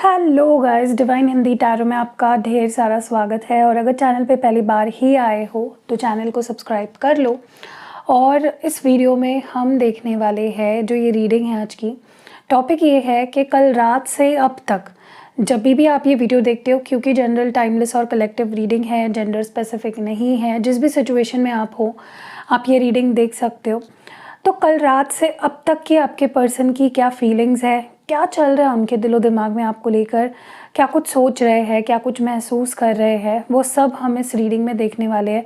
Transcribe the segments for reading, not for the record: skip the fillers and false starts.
Hello guys, divine Hindi tarot में आपका ढेर सारा स्वागत है। और अगर चैनल पे पहली बार ही आए हो तो चैनल को सब्सक्राइब कर लो। और इस वीडियो में हम देखने वाले हैं जो ये रीडिंग है आज की, टॉपिक ये है कि कल रात से अब तक जब भी आप ये वीडियो देखते हो, क्योंकि जनरल, टाइमलेस और कलेक्टिव रीडिंग है, जेंडर स्पेसिफिक नहीं है, जिस भी सिचुएशन में आप हो आप ये रीडिंग देख सकते हो। तो कल रात से अब तक की आपके पर्सन की क्या फीलिंग्स है, क्या चल रहा है उनके दिलो दिमाग में आपको लेकर, क्या कुछ सोच रहे हैं, क्या कुछ महसूस कर रहे हैं, वो सब हम इस रीडिंग में देखने वाले हैं।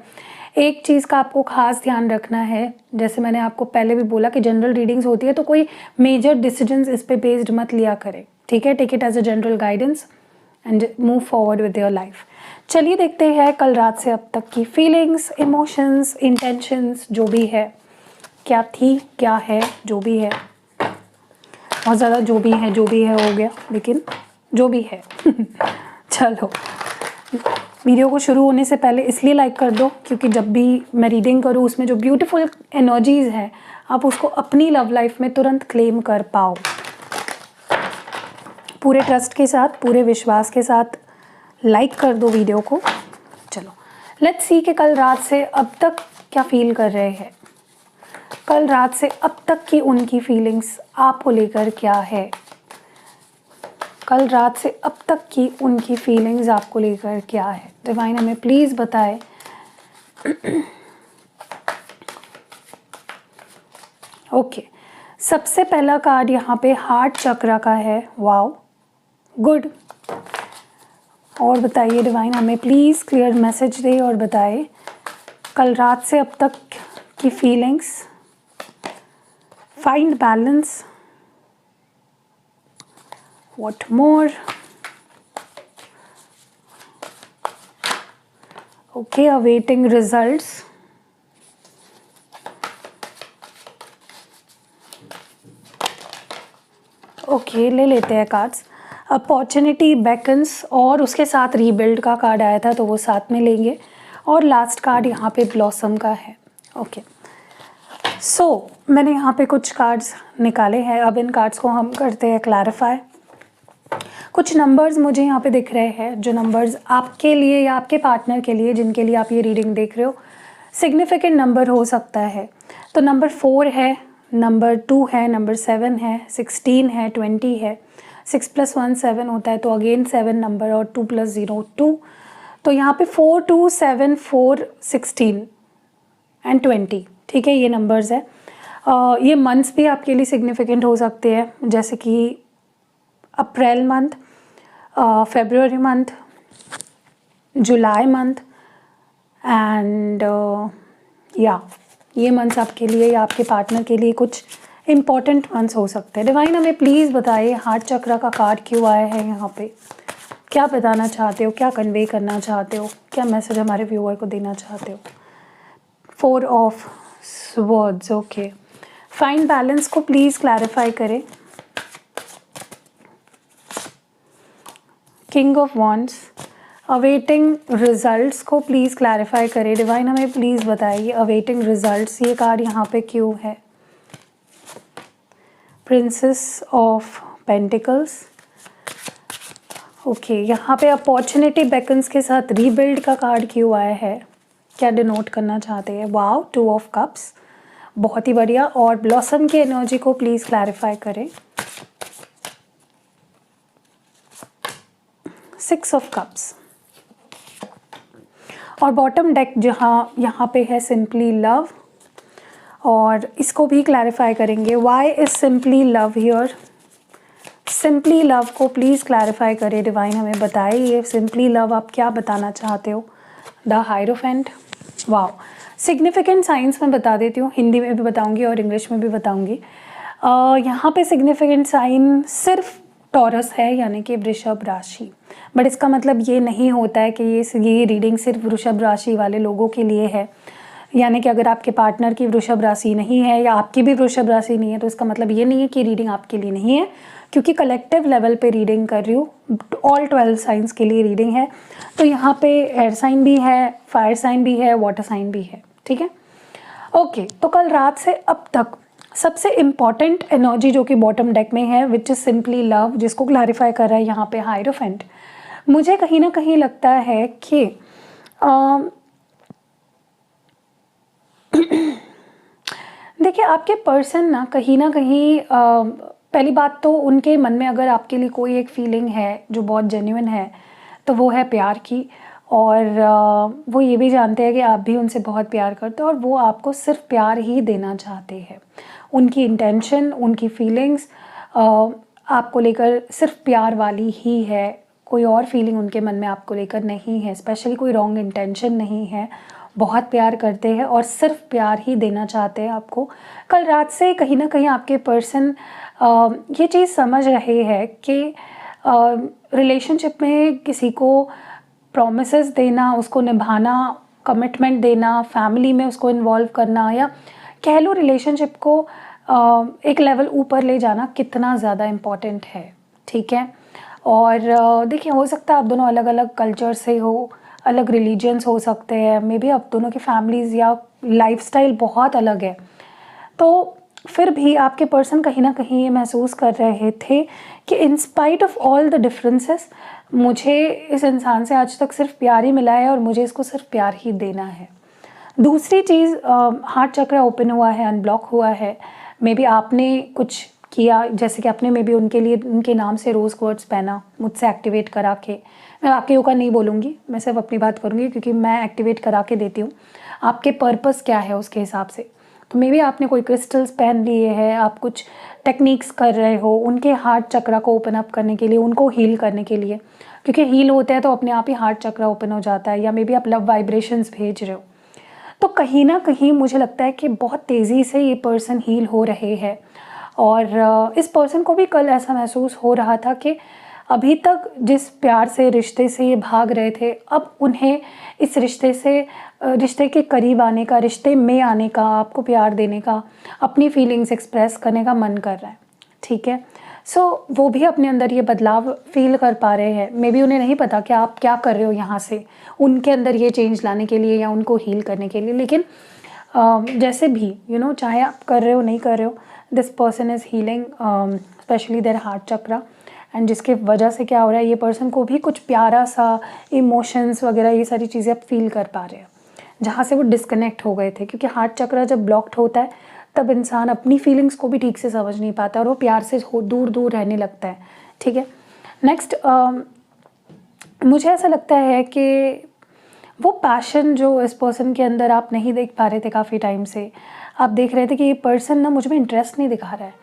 एक चीज़ का आपको खास ध्यान रखना है, जैसे मैंने आपको पहले भी बोला कि जनरल रीडिंग्स होती है तो कोई मेजर डिसीजंस इस पे बेस्ड मत लिया करें, ठीक है। Take it as a general guidance and move forward with your life. चलिए देखते हैं कल रात से अब तक की फीलिंग्स, इमोशंस, इंटेंशंस जो भी है, क्या थी, क्या है, जो भी है। बहुत ज़्यादा जो भी है हो गया, लेकिन जो भी है चलो, वीडियो को शुरू होने से पहले इसलिए लाइक कर दो क्योंकि जब भी मैं रीडिंग करूँ उसमें जो ब्यूटीफुल एनर्जीज़ है आप उसको अपनी लव लाइफ में तुरंत क्लेम कर पाओ। पूरे ट्रस्ट के साथ, पूरे विश्वास के साथ लाइक कर दो वीडियो को। चलो लेट्स सी कि कल रात से अब तक क्या फील कर रहे हैं, कल रात से अब तक की उनकी फीलिंग्स आपको लेकर क्या है, कल रात से अब तक की उनकी फीलिंग्स आपको लेकर क्या है। डिवाइन हमें प्लीज़ बताए। ओके, सबसे पहला कार्ड यहाँ पे हार्ट चक्रा का है। Wow, good. और बताइए डिवाइन हमें प्लीज़ क्लियर मैसेज दे और बताए कल रात से अब तक की feelings. Find balance. What more? Okay, awaiting results. Okay, ले लेते हैं कार्ड्स। अपॉर्चुनिटी बेकन्स और उसके साथ रीबिल्ड का कार्ड आया था तो वो साथ में लेंगे। और लास्ट कार्ड यहाँ पे ब्लॉसम का है। ओके, मैंने यहाँ पे कुछ कार्ड्स निकाले हैं। अब इन कार्ड्स को हम करते हैं क्लैरिफाई। कुछ नंबर्स मुझे यहाँ पे दिख रहे हैं, जो नंबर्स आपके लिए या आपके पार्टनर के लिए, जिनके लिए आप ये रीडिंग देख रहे हो, सिग्निफिकेंट नंबर हो सकता है। तो नंबर 4 है, नंबर 2 है, नंबर 7 है, 16 है, 20 है। 6 + 1 7 होता है, तो अगेन 7 नंबर और 2 + 0 2। तो यहाँ पे 4 2 7 4 16 एंड 20, ठीक है, ये नंबर्स है। ये मंथ्स भी आपके लिए सिग्निफिकेंट हो सकते हैं, जैसे कि April month, February month, July month and ये मंथ्स आपके लिए या आपके पार्टनर के लिए कुछ इम्पॉर्टेंट मंथ्स हो सकते हैं। डिवाइन हमें प्लीज़ बताइए हार्ट चक्रा का कार्ड क्यों आया है यहाँ पे, क्या बताना चाहते हो, क्या कन्वे करना चाहते हो, क्या मैसेज हमारे व्यूअर को देना चाहते हो। 4 of swords, okay. Find balance को प्लीज़ क्लैरिफाई करें। King of wands, awaiting results को प्लीज़ क्लैरिफाई करें। डिवाइन हमें प्लीज़ बताइए अवेटिंग रिजल्ट्स, ये कार्ड यहाँ पे क्यों है। Princess of pentacles, okay. यहाँ पे अपॉर्चुनिटी बेकन्स के साथ रीबिल्ड का कार्ड क्यों आया है, क्या डिनोट करना चाहते हैं। वाओ, 2 ऑफ कप्स, बहुत ही बढ़िया। और ब्लॉसम की एनर्जी को प्लीज़ क्लैरिफाई करें। 6 ऑफ कप्स और बॉटम डेक जहाँ यहाँ पे है सिंपली लव, और इसको भी क्लैरिफाई करेंगे। Why is simply love here, simply love को प्लीज़ क्लैरिफाई करें। डिवाइन हमें बताइए सिंपली लव आप क्या बताना चाहते हो। The hierophant, wow. Significant science मैं बता देती हूँ, हिंदी में भी बताऊँगी और इंग्लिश में भी बताऊँगी। यहाँ पे सिग्निफिकेंट साइन सिर्फ टॉरस है, यानी कि वृषभ राशि। बट इसका मतलब ये नहीं होता है कि ये रीडिंग सिर्फ वृषभ राशि वाले लोगों के लिए है। यानी कि अगर आपके पार्टनर की वृषभ राशि नहीं है या आपकी भी वृषभ राशि नहीं है तो इसका मतलब ये नहीं है कि रीडिंग आपके लिए नहीं है, क्योंकि कलेक्टिव लेवल पे रीडिंग कर रही हूँ। ऑल 12 साइंस के लिए रीडिंग है। तो यहाँ पे एयर साइन भी है, फायर साइन भी है, वाटर साइन भी है, ठीक है। ओके, तो कल रात से अब तक सबसे इम्पॉर्टेंट एनर्जी जो कि बॉटम डेक में है, विच इज़ सिंपली लव, जिसको क्लैरिफाई कर रहा है यहाँ पे हायरोफेंट। मुझे कहीं ना कहीं लगता है कि देखिए, आपके पर्सन ना कहीं पहली बात तो उनके मन में अगर आपके लिए कोई एक फीलिंग है जो बहुत जेन्युइन है, तो वो है प्यार की। और वो ये भी जानते हैं कि आप भी उनसे बहुत प्यार करते हो और वो आपको सिर्फ प्यार ही देना चाहते हैं। उनकी इंटेंशन, उनकी फीलिंग्स आपको लेकर सिर्फ प्यार वाली ही है, कोई और फीलिंग उनके मन में आपको लेकर नहीं है, स्पेशली कोई रॉन्ग इंटेंशन नहीं है। बहुत प्यार करते हैं और सिर्फ प्यार ही देना चाहते हैं आपको। कल रात से कहीं ना कहीं आपके पर्सन ये चीज़ समझ रहे हैं कि रिलेशनशिप में किसी को प्रॉमिसेस देना, उसको निभाना, कमिटमेंट देना, फैमिली में उसको इन्वॉल्व करना, या कह लो रिलेशनशिप को एक लेवल ऊपर ले जाना कितना ज़्यादा इम्पॉर्टेंट है। ठीक है। और देखिए, हो सकता है आप दोनों अलग अलग कल्चर से हो, अलग रिलीजन्स हो सकते हैं, मे बी आप दोनों की फैमिलीज़ या लाइफस्टाइल बहुत अलग है, तो फिर भी आपके पर्सन कहीं ना कहीं ये महसूस कर रहे थे कि in spite of all the differences, मुझे इस इंसान से आज तक सिर्फ प्यार ही मिला है और मुझे इसको सिर्फ प्यार ही देना है। दूसरी चीज़, हार्ट चक्रा ओपन हुआ है, अनब्लॉक हुआ है। मे बी आपने कुछ किया, जैसे कि आपने मे बी उनके लिए उनके नाम से रोज़ क्वार्ट्स पहना, मुझसे एक्टिवेट करा के। मैं आपके ऊपर नहीं बोलूँगी, मैं सिर्फ अपनी बात करूँगी क्योंकि मैं एक्टिवेट करा के देती हूँ। आपके पर्पस क्या है उसके हिसाब से। तो मे बी आपने कोई क्रिस्टल्स पहन लिए हैं, आप कुछ टेक्निक्स कर रहे हो उनके हार्ट चक्रा को ओपन अप करने के लिए, उनको हील करने के लिए, क्योंकि हील होता है तो अपने आप ही हार्ट चक्रा ओपन हो जाता है। या मे बी आप लव वाइब्रेशंस भेज रहे हो। तो कहीं ना कहीं मुझे लगता है कि बहुत तेज़ी से ये पर्सन हील हो रहे हैं। और इस पर्सन को भी कल ऐसा महसूस हो रहा था कि अभी तक जिस प्यार से, रिश्ते से ये भाग रहे थे, अब उन्हें इस रिश्ते के करीब आने का, रिश्ते में आने का, आपको प्यार देने का, अपनी फीलिंग्स एक्सप्रेस करने का मन कर रहा है। ठीक है। सो वो भी अपने अंदर ये बदलाव फील कर पा रहे हैं। मे बी उन्हें नहीं पता कि आप क्या कर रहे हो यहाँ से उनके अंदर ये चेंज लाने के लिए या उनको हील करने के लिए, लेकिन जैसे भी चाहे आप कर रहे हो नहीं कर रहे हो, this person is healing specially their heart chakra. And जिसके वजह से क्या हो रहा है, ये पर्सन को भी कुछ प्यारा सा इमोशंस वगैरह, ये सारी चीज़ें आप फील कर पा रहे हैं, जहाँ से वो डिस्कनेक्ट हो गए थे। क्योंकि हार्ट चक्रा जब ब्लॉक्ड होता है तब इंसान अपनी फीलिंग्स को भी ठीक से समझ नहीं पाता और वो प्यार से दूर दूर रहने लगता है। ठीक है। नेक्स्ट, मुझे ऐसा लगता है कि वो पैशन जो इस पर्सन के अंदर आप नहीं देख पा रहे थे काफ़ी टाइम से, आप देख रहे थे कि ये पर्सन ना मुझ में इंटरेस्ट नहीं दिखा रहा है।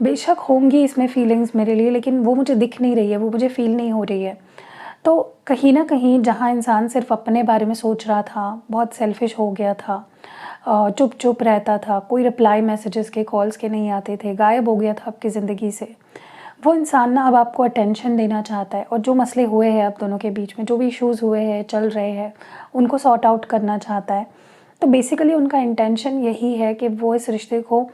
बेशक होंगी इसमें फीलिंग्स मेरे लिए, लेकिन वो मुझे दिख नहीं रही है, वो मुझे फील नहीं हो रही है। तो कहीं ना कहीं जहाँ इंसान सिर्फ अपने बारे में सोच रहा था, बहुत सेल्फिश हो गया था, चुप चुप रहता था, कोई रिप्लाई मैसेजेस के, कॉल्स के नहीं आते थे, गायब हो गया था आपकी ज़िंदगी से, वो इंसान ना अब आपको अटेंशन देना चाहता है। और जो मसले हुए हैं आप दोनों के बीच में, जो भी इश्यूज़ हुए हैं, चल रहे हैं, उनको सॉर्ट आउट करना चाहता है। तो बेसिकली उनका इंटेंशन यही है कि वो इस रिश्ते को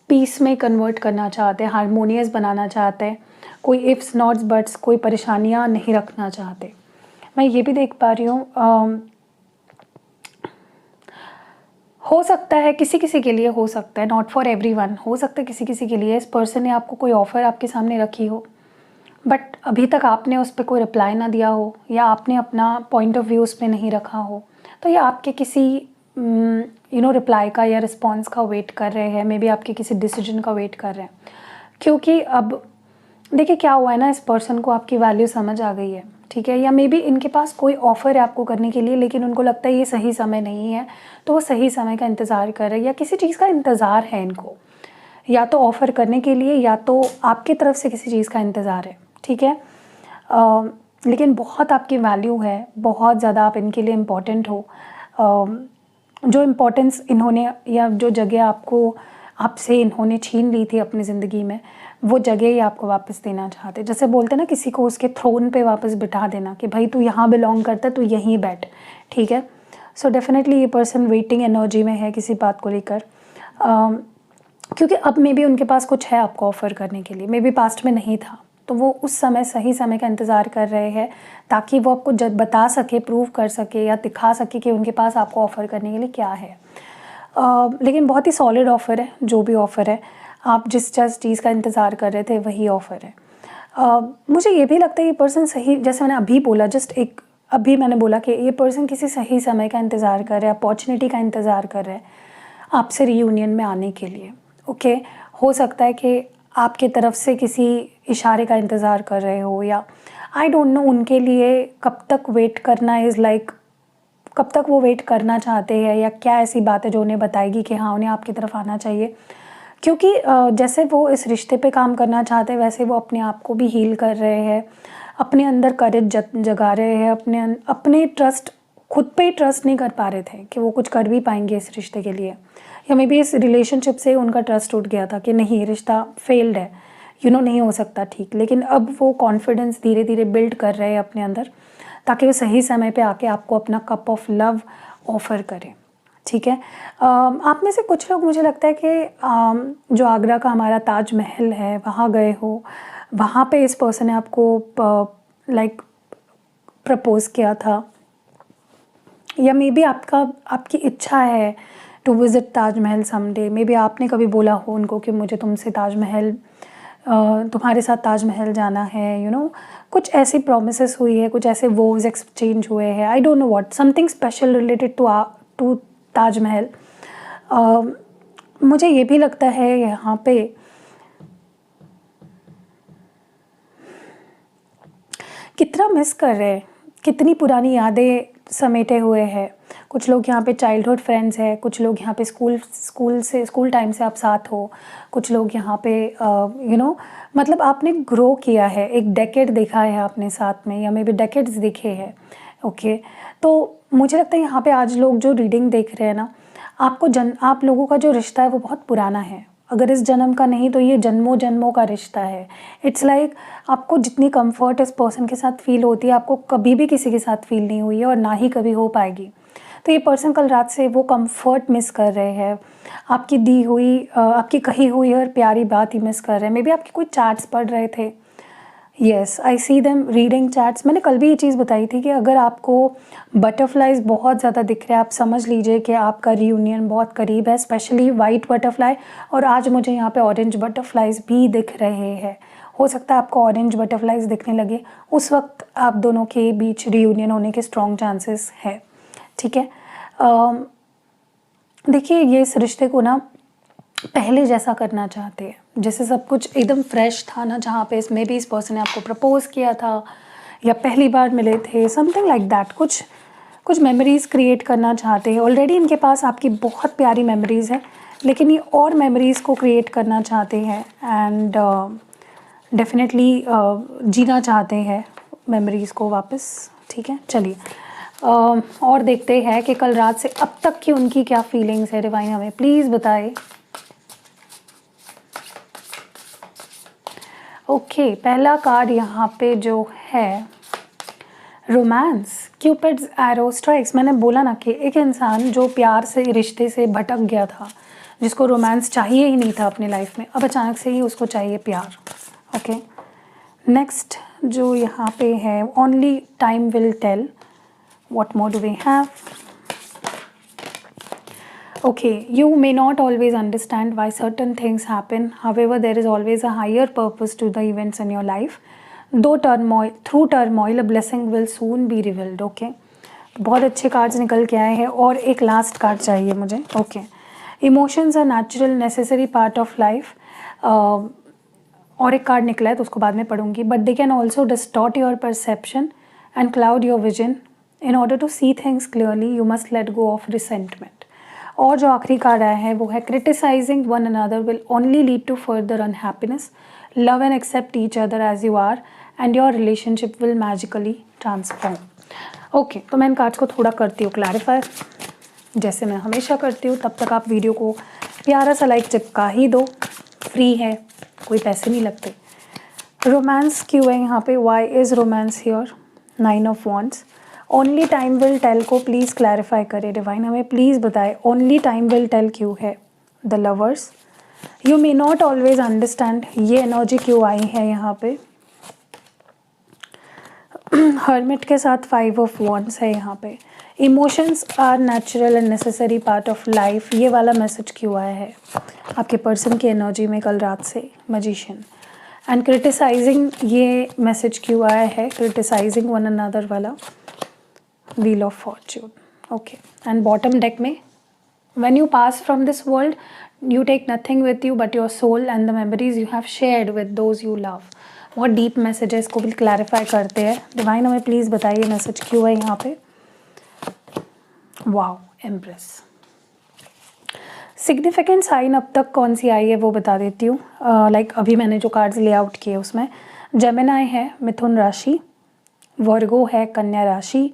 पीस में कन्वर्ट करना चाहते हैं, हारमोनियस बनाना चाहते हैं, कोई इफ्स नॉट्स बट्स, कोई परेशानियां नहीं रखना चाहते। मैं ये भी देख पा रही हूँ, हो सकता है किसी किसी के लिए, हो सकता है नॉट फॉर एवरीवन, हो सकता है किसी किसी के लिए इस पर्सन ने आपको कोई ऑफ़र आपके सामने रखी हो, बट अभी तक आपने उस पर कोई रिप्लाई ना दिया हो, या आपने अपना पॉइंट ऑफ व्यू उस पर नहीं रखा हो, तो ये आपके किसी रिप्लाई का या रिस्पॉन्स का वेट कर रहे हैं। मे बी आपके किसी डिसीजन का वेट कर रहे हैं। क्योंकि अब देखिए क्या हुआ है ना, इस पर्सन को आपकी वैल्यू समझ आ गई है। ठीक है। या मे बी इनके पास कोई ऑफ़र है आपको करने के लिए, लेकिन उनको लगता है ये सही समय नहीं है, तो वो सही समय का इंतज़ार कर रहे हैं, या किसी चीज़ का इंतज़ार है इनको, या तो ऑफ़र करने के लिए या तो आपकी तरफ से किसी चीज़ का इंतज़ार है। ठीक है। लेकिन बहुत आपकी वैल्यू है, बहुत ज़्यादा आप इनके लिए इम्पोर्टेंट हो। जो इम्पोर्टेंस इन्होंने, या जो जगह आपसे इन्होंने छीन ली थी अपनी ज़िंदगी में, वो जगह ही आपको वापस देना चाहते। जैसे बोलते हैं ना, किसी को उसके थ्रोन पे वापस बिठा देना कि भाई तू यहाँ बिलोंग करता है, तू यहीं बैठ। ठीक है। सो डेफिनेटली ये पर्सन वेटिंग एनर्जी में है किसी बात को लेकर, क्योंकि अब मे बी उनके पास कुछ है आपको ऑफ़र करने के लिए, मे बी पास्ट में नहीं था, तो वो उस समय सही समय का इंतज़ार कर रहे हैं ताकि वो आपको बता सके, प्रूव कर सके या दिखा सके कि उनके पास आपको ऑफ़र करने के लिए क्या है। लेकिन बहुत ही सॉलिड ऑफ़र है, जो भी ऑफ़र है। आप जिस चीज़ का इंतज़ार कर रहे थे वही ऑफ़र है। मुझे ये भी लगता है ये पर्सन सही, जैसे मैंने अभी बोला, अभी मैंने बोला कि ये पर्सन किसी सही समय का इंतज़ार कर रहा है, अपॉर्चुनिटी का इंतज़ार कर रहा है आपसे रियूनियन में आने के लिए। ओके, हो सकता है कि आपके तरफ से किसी इशारे का इंतज़ार कर रहे हो, या आई डोंट नो उनके लिए कब तक वेट करना इज़ लाइक, कब तक वो वेट करना चाहते हैं, या क्या ऐसी बात है जो उन्हें बताएगी कि हाँ उन्हें आपकी तरफ आना चाहिए। क्योंकि जैसे वो इस रिश्ते पे काम करना चाहते हैं, वैसे वो अपने आप को भी हील कर रहे हैं, अपने अंदर करेज जगा रहे हैं, अपने ट्रस्ट, खुद पे ही ट्रस्ट नहीं कर पा रहे थे कि वो कुछ कर भी पाएंगे इस रिश्ते के लिए, या मे बी इस रिलेशनशिप से उनका ट्रस्ट उठ गया था कि नहीं ये रिश्ता फेल्ड है, नहीं हो सकता ठीक। लेकिन अब वो कॉन्फिडेंस धीरे धीरे बिल्ड कर रहे हैं अपने अंदर, ताकि वो सही समय पे आके आपको अपना कप ऑफ लव ऑफ़र करें। ठीक है, आप में से कुछ लोग, मुझे लगता है कि जो आगरा का हमारा ताजमहल है वहाँ गए हो, वहाँ पे इस पर्सन ने आपको लाइक प्रपोज़ किया था, या मे बी आपकी इच्छा है to visit Taj Mahal someday. Maybe आपने कभी बोला हो उनको कि मुझे तुमसे तुम्हारे साथ ताजमहल जाना है, कुछ ऐसी प्रोमिसेस हुई है, कुछ ऐसे वोव्स एक्सचेंज हुए हैं, I don't know what, something special related to Taj Mahal. मुझे ये भी लगता है यहाँ पे कितना मिस कर रहे हैं, कितनी पुरानी यादें समेटे हुए हैं। कुछ लोग यहाँ पे चाइल्डहुड फ्रेंड्स हैं, कुछ लोग यहाँ पे स्कूल टाइम से आप साथ हो, कुछ लोग यहाँ पे मतलब आपने ग्रो किया है, एक डेकेड देखा है आपने साथ में, या मे बी डेकेड्स देखे हैं। ओके, तो मुझे लगता है यहाँ पे आज लोग जो रीडिंग देख रहे हैं ना, आप लोगों का जो रिश्ता है वो बहुत पुराना है। अगर इस जन्म का नहीं तो ये जन्मों जन्मों का रिश्ता है। इट्स लाइक आपको जितनी कंफर्ट इस पर्सन के साथ फील होती है, आपको कभी भी किसी के साथ फील नहीं हुई है और ना ही कभी हो पाएगी। तो ये पर्सन कल रात से वो कंफर्ट मिस कर रहे हैं, आपकी दी हुई, आपकी कही हुई और प्यारी बात ही मिस कर रहे हैं। मे बी आपके कोई चैट्स पढ़ रहे थे। येस, आई सी देम रीडिंग चैट्स। मैंने कल भी ये चीज़ बताई थी कि अगर आपको बटरफ्लाइज बहुत ज़्यादा दिख रहे हैं, आप समझ लीजिए कि आपका रियूनियन बहुत करीब है, स्पेशली वाइट बटरफ्लाई। और आज मुझे यहाँ पे ऑरेंज बटरफ्लाइज भी दिख रहे हैं। हो सकता है आपको ऑरेंज बटरफ्लाइज दिखने लगे, उस वक्त आप दोनों के बीच रियूनियन होने के स्ट्रॉन्ग चांसेस है। ठीक है, देखिए ये इस रिश्ते को ना पहले जैसा करना चाहते हैं, जैसे सब कुछ एकदम फ्रेश था ना, जहाँ पे इसमें भी इस पर्सन ने आपको प्रपोज़ किया था या पहली बार मिले थे, समथिंग लाइक दैट। कुछ मेमोरीज़ क्रिएट करना चाहते हैं। ऑलरेडी इनके पास आपकी बहुत प्यारी मेमोरीज़ है, लेकिन ये और मेमोरीज़ को क्रिएट करना चाहते हैं एंड डेफिनेटली जीना चाहते हैं मेमोरीज़ को वापस। ठीक है, चलिए और देखते हैं कि कल रात से अब तक की उनकी क्या फीलिंग्स है। डिवाइन हमें प्लीज़ बताए। ओके, पहला कार्ड यहाँ पे जो है रोमांस, क्यूपिड्स एरो स्ट्राइक्स। मैंने बोला ना कि एक इंसान जो प्यार से, रिश्ते से भटक गया था, जिसको रोमांस चाहिए ही नहीं था अपनी लाइफ में, अब अचानक से ही उसको चाहिए प्यार। ओके, नेक्स्ट जो यहाँ पे है, only time will tell. What more do we have? Okay, you may not always understand why certain things happen. However, there is always a higher purpose to the events in your life. Through turmoil, a blessing will soon be revealed. Okay, बहुत अच्छे cards निकल के आए हैं और एक last card चाहिए मुझे। Okay, emotions are natural necessary part of life. और एक कार्ड निकला है तो उसको बाद में पढ़ूंगी। But they can also distort your perception and cloud your vision. In order to see things clearly you must let go of resentment. और जो आखिरी कार्ड आया है वो है criticising one another will only lead to further unhappiness. Love and accept each other as you are and your relationship will magically transform. Okay, तो मैं इन cards को थोड़ा करती हूँ क्लैरिफाई, जैसे मैं हमेशा करती हूँ। तब तक आप वीडियो को प्यारा सा लाइक चिपका ही दो, फ्री है, कोई पैसे नहीं लगते। रोमांस क्यों है यहाँ पे? Why is romance here? 9 of wands. Only time will tell को प्लीज़ क्लैरिफाई करे डिवाइन, हमें प्लीज़ बताए ओनली टाइम विल टेल क्यों है? The lovers. You may not always understand, ये एनर्जी क्यों आई है यहाँ पे? हर्मिट के साथ 5 ऑफ वॉन्ड्स है यहाँ पे। Emotions are natural and necessary part of life, ये वाला मैसेज क्यों आया है आपके पर्सन की एनर्जी में कल रात से? मैजिशियन। एंड क्रिटिसाइजिंग, ये मैसेज क्यों आया है? क्रिटिसाइजिंग वन अनदर वाला wheel of Fortune. Okay, and bottom deck में when you pass from this world you take nothing with you but your soul and the memories you have shared with those you love। बहुत deep messages को भी clarify करते हैं। Divine हमें please बताइए message क्यों है यहाँ पे? Wow, empress. सिग्निफिकेंट साइन अब तक कौन सी आई है वो बता देती हूँ। लाइक अभी मैंने जो कार्ड्स ले आउट किए उसमें जेमिनाई है, मिथुन राशि, वर्गो है, कन्या राशि,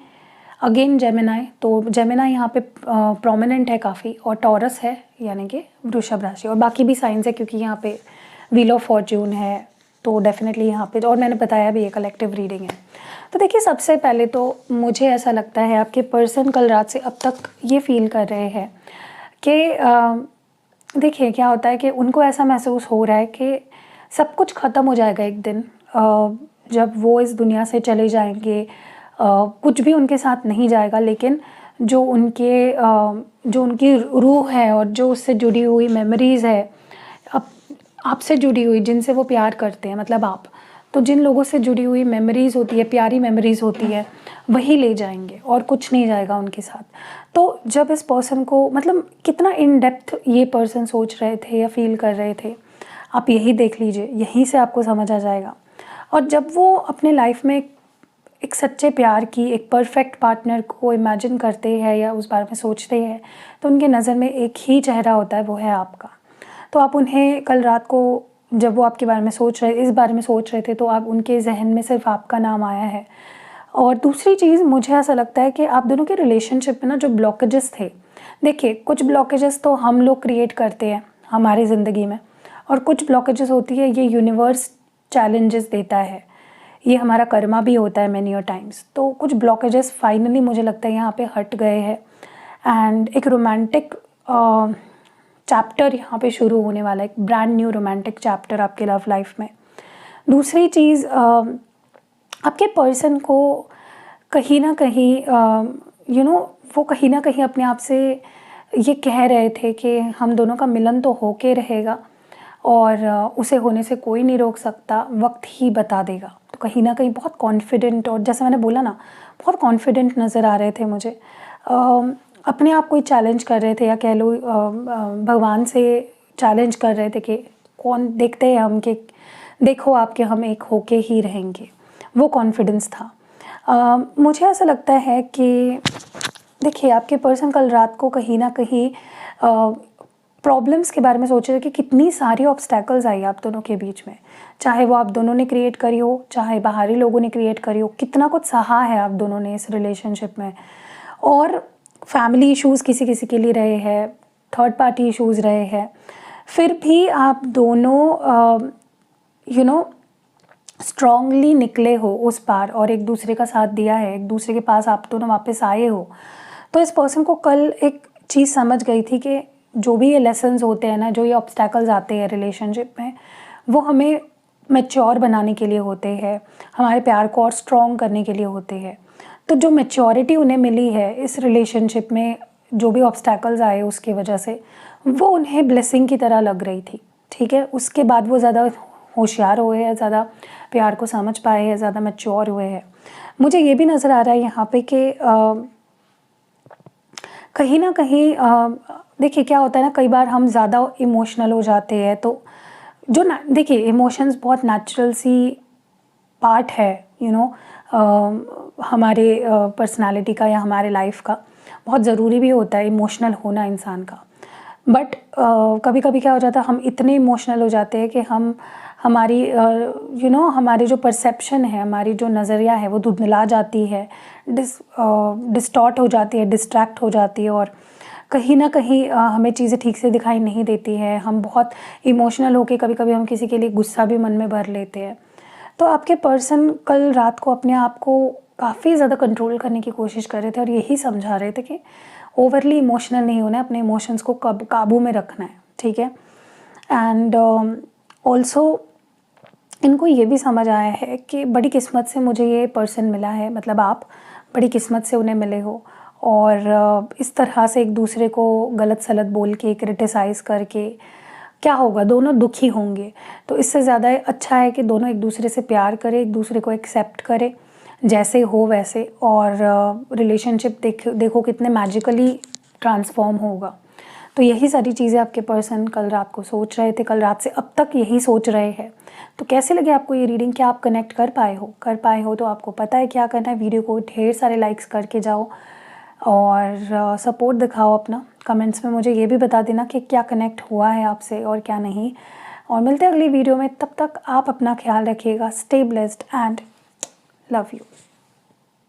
अगेन जेमिनाई, तो जेमिनाई यहाँ पे प्रोमिनेंट है काफ़ी, और टॉरस है यानी कि वृषभ राशि, और बाकी भी साइंस है क्योंकि यहाँ पे व्हील ऑफ फॉर्च्यून है, तो डेफिनेटली यहाँ पे, और मैंने बताया भी ये कलेक्टिव रीडिंग है। तो देखिए, सबसे पहले तो मुझे ऐसा लगता है आपके पर्सन कल रात से अब तक ये फील कर रहे हैं कि देखिए क्या होता है कि उनको ऐसा महसूस हो रहा है कि सब कुछ ख़त्म हो जाएगा एक दिन, जब वो इस दुनिया से चले जाएंगे। कुछ भी उनके साथ नहीं जाएगा, लेकिन जो उनकी रूह है और जो उससे जुड़ी हुई मेमोरीज़ है, आपसे जुड़ी हुई, जिनसे वो प्यार करते हैं, मतलब आप, तो जिन लोगों से जुड़ी हुई मेमोरीज़ होती है, प्यारी मेमोरीज़ होती है, वही ले जाएंगे और कुछ नहीं जाएगा उनके साथ। तो जब इस पर्सन को, मतलब कितना इन डेप्थ ये पर्सन सोच रहे थे या फील कर रहे थे, आप यही देख लीजिए, यहीं से आपको समझ आ जाएगा। और जब वो अपने लाइफ में एक सच्चे प्यार की, एक परफेक्ट पार्टनर को इमेजिन करते हैं या उस बारे में सोचते हैं, तो उनके नज़र में एक ही चेहरा होता है, वो है आपका। तो आप उन्हें कल रात को, जब वो आपके बारे में इस बारे में सोच रहे थे, तो आप उनके जहन में सिर्फ आपका नाम आया है। और दूसरी चीज़, मुझे ऐसा लगता है कि आप दोनों के रिलेशनशिप में ना जो ब्लॉकेजेस थे, देखिए कुछ ब्लॉकेजेस तो हम लोग क्रिएट करते हैं हमारी ज़िंदगी में, और कुछ ब्लॉकेजेस होती है ये यूनिवर्स चैलेंजेस देता है, ये हमारा कर्मा भी होता है मैनी और टाइम्स। तो कुछ ब्लॉकेजेस फाइनली मुझे लगता है यहाँ पे हट गए हैं, एंड एक रोमांटिक चैप्टर यहाँ पे शुरू होने वाला है, एक ब्रांड न्यू रोमांटिक चैप्टर आपके लव लाइफ में। दूसरी चीज़, आपके पर्सन को कहीं ना कहीं वो कहीं ना कहीं अपने आप से ये कह रहे थे कि हम दोनों का मिलन तो होके रहेगा और उसे होने से कोई नहीं रोक सकता, वक्त ही बता देगा। तो कहीं ना कहीं बहुत कॉन्फिडेंट, और जैसे मैंने बोला ना, बहुत कॉन्फिडेंट नज़र आ रहे थे मुझे। अपने आप कोई चैलेंज कर रहे थे, या कह लो भगवान से चैलेंज कर रहे थे कि कौन देखते हैं हम, कि देखो आपके हम एक होके ही रहेंगे, वो कॉन्फिडेंस था। मुझे ऐसा लगता है कि देखिए आपके पर्सन कल रात को कहीं ना कहीं प्रॉब्लम्स के बारे में सोच रहे थे कि कितनी सारी ऑब्स्टैकल्स आई आप दोनों के बीच में, चाहे वो आप दोनों ने क्रिएट करी हो, चाहे बाहरी लोगों ने क्रिएट करी हो, कितना कुछ सहा है आप दोनों ने इस रिलेशनशिप में। और फैमिली इश्यूज़ किसी किसी के लिए रहे हैं, थर्ड पार्टी इश्यूज़ रहे हैं, फिर भी आप दोनों स्ट्रांगली निकले हो उस पार और एक दूसरे का साथ दिया है, एक दूसरे के पास आप दोनों वापस आए हो। तो इस पर्सन को कल एक चीज़ समझ गई थी कि जो भी ये लेसन्स होते हैं ना, जो ये ऑब्स्टैकल्स आते हैं रिलेशनशिप में, वो हमें मैच्योर बनाने के लिए होते हैं, हमारे प्यार को और स्ट्रॉन्ग करने के लिए होते हैं। तो जो मैच्योरिटी उन्हें मिली है इस रिलेशनशिप में, जो भी ऑब्स्टैकल्स आए उसकी वजह से, वो उन्हें ब्लेसिंग की तरह लग रही थी। ठीक है, उसके बाद वो ज़्यादा होशियार हुए हैं, ज़्यादा प्यार को समझ पाए हैं, ज़्यादा मैच्योर हुए हैं। मुझे ये भी नज़र आ रहा है यहाँ पे कि कहीं ना कहीं देखिए क्या होता है ना, कई बार हम ज़्यादा इमोशनल हो जाते हैं, तो जो देखिए इमोशंस बहुत नेचुरल सी पार्ट है हमारे पर्सनालिटी का या हमारे लाइफ का, बहुत ज़रूरी भी होता है इमोशनल होना इंसान का। बट कभी कभी क्या हो जाता है, हम इतने इमोशनल हो जाते हैं कि हम हमारी हमारी जो परसेप्शन है, हमारी जो नज़रिया है, वो धुंधला जाती है, डिस्टॉर्ट हो जाती है, डिस्ट्रैक्ट हो जाती है, और कहीं ना कहीं हमें चीज़ें ठीक से दिखाई नहीं देती हैं। हम बहुत इमोशनल होकर कभी कभी हम किसी के लिए गुस्सा भी मन में भर लेते हैं। तो आपके पर्सन कल रात को अपने आप को काफ़ी ज़्यादा कंट्रोल करने की कोशिश कर रहे थे और यही समझा रहे थे कि ओवरली इमोशनल नहीं होना है, अपने इमोशंस को काबू में रखना है। ठीक है, एंड ऑल्सो इनको ये भी समझ आया है कि बड़ी किस्मत से मुझे ये पर्सन मिला है, मतलब आप बड़ी किस्मत से उन्हें मिले हो, और इस तरह से एक दूसरे को गलत सलत बोल के क्रिटिसाइज़ करके क्या होगा, दोनों दुखी होंगे। तो इससे ज़्यादा अच्छा है कि दोनों एक दूसरे से प्यार करें, एक दूसरे को एक्सेप्ट करें जैसे हो वैसे, और रिलेशनशिप देखो कितने मैजिकली ट्रांसफॉर्म होगा। तो यही सारी चीज़ें आपके पर्सन कल रात को सोच रहे थे, कल रात से अब तक यही सोच रहे हैं। तो कैसे लगे आपको ये रीडिंग? क्या आप कनेक्ट कर पाए हो तो आपको पता है क्या करना है। वीडियो को ढेर सारे लाइक्स करके जाओ और सपोर्ट दिखाओ अपना। कमेंट्स में मुझे ये भी बता देना कि क्या कनेक्ट हुआ है आपसे और क्या नहीं। और मिलते हैं अगली वीडियो में, तब तक आप अपना ख्याल रखिएगा। Stay blessed and love you.